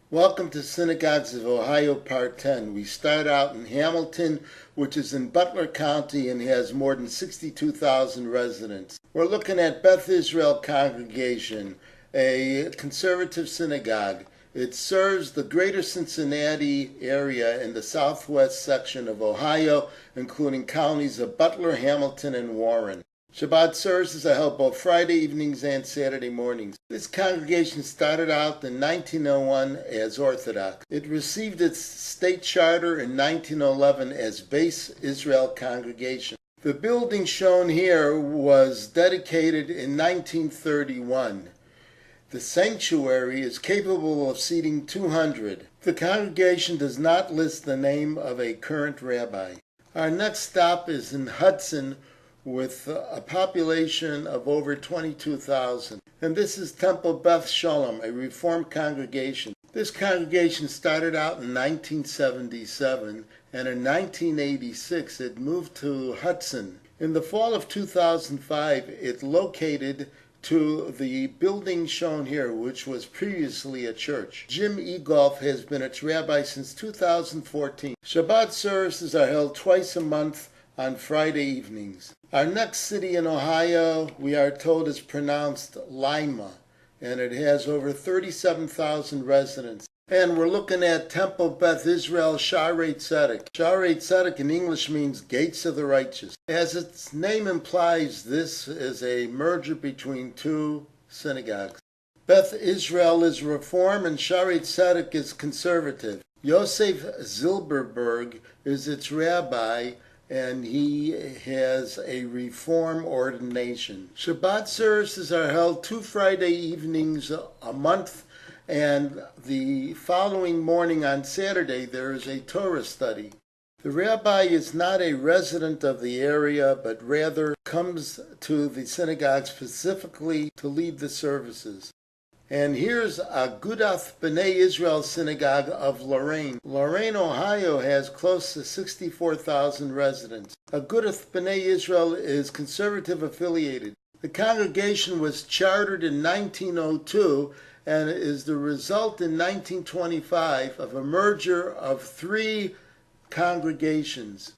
Welcome to Synagogues of Ohio, Part 10. We start out in Hamilton, which is in Butler County and has more than 62,000 residents. We're looking at Beth Israel Congregation, a conservative synagogue. It serves the greater Cincinnati area in the southwest section of Ohio, including counties of Butler, Hamilton, and Warren. Shabbat services are held both Friday evenings and Saturday mornings. This congregation started out in 1901 as Orthodox. It received its state charter in 1911 as Beth Israel Congregation. The building shown here was dedicated in 1931. The sanctuary is capable of seating 200. The congregation does not list the name of a current rabbi. Our next stop is in Hudson, with a population of over 22,000. And this is Temple Beth Shalom, a Reformed congregation. This congregation started out in 1977, and in 1986 it moved to Hudson. In the fall of 2005, it located to the building shown here, which was previously a church. Jim Egolf has been its rabbi since 2014. Shabbat services are held twice a month on Friday evenings. Our next city in Ohio, we are told, is pronounced Lima, and it has over 37,000 residents. And we're looking at Temple Beth Israel Shaarei Tzedek. Shaarei Tzedek in English means gates of the righteous. As its name implies, this is a merger between two synagogues. Beth Israel is Reform and Shaarei Tzedek is conservative. Yosef Zilberberg is its rabbi, and he has a Reform ordination. Shabbat services are held 2 Friday evenings a month, and the following morning on Saturday there is a Torah study. The rabbi is not a resident of the area, but rather comes to the synagogue specifically to lead the services. And here's Agudath B'nai Israel Synagogue of Lorain. Lorain, Ohio has close to 64,000 residents. Agudath B'nai Israel is conservative affiliated. The congregation was chartered in 1902 and is the result in 1925 of a merger of 3 congregations: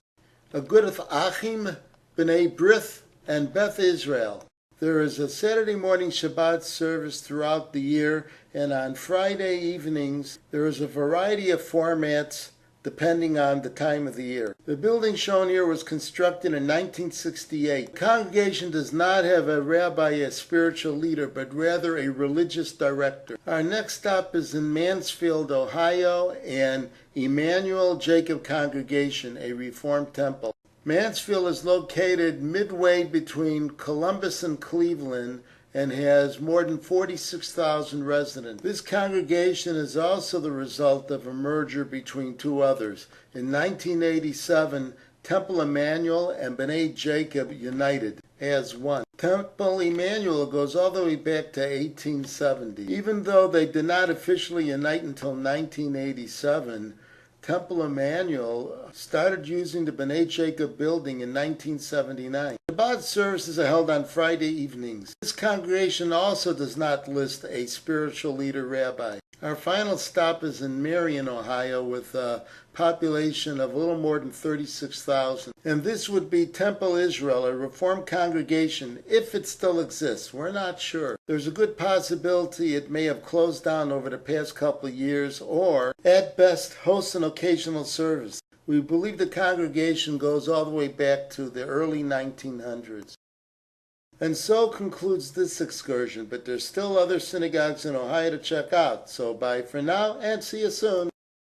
Agudath Achim, B'nai Brith, and Beth Israel. There is a Saturday morning Shabbat service throughout the year, and on Friday evenings there is a variety of formats depending on the time of the year. The building shown here was constructed in 1968. The congregation does not have a rabbi as spiritual leader, but rather a religious director. Our next stop is in Mansfield, Ohio, and Emmanuel Jacob Congregation, a Reformed temple. Mansfield is located midway between Columbus and Cleveland and has more than 46,000 residents. This congregation is also the result of a merger between 2 others. In 1987, Temple Emmanuel and B'nai Jacob united as one. Temple Emmanuel goes all the way back to 1870. Even though they did not officially unite until 1987, Temple Emmanuel started using the B'nai Jacob building in 1979. Shabbat services are held on Friday evenings. This congregation also does not list a spiritual leader rabbi. Our final stop is in Marion, Ohio, with a population of a little more than 36,000. And this would be Temple Israel, a Reformed congregation, if it still exists. We're not sure. There's a good possibility it may have closed down over the past couple of years, or at best hosts an occasional service. We believe the congregation goes all the way back to the early 1900s. And so concludes this excursion, but there's still other synagogues in Ohio to check out. So bye for now, and see you soon.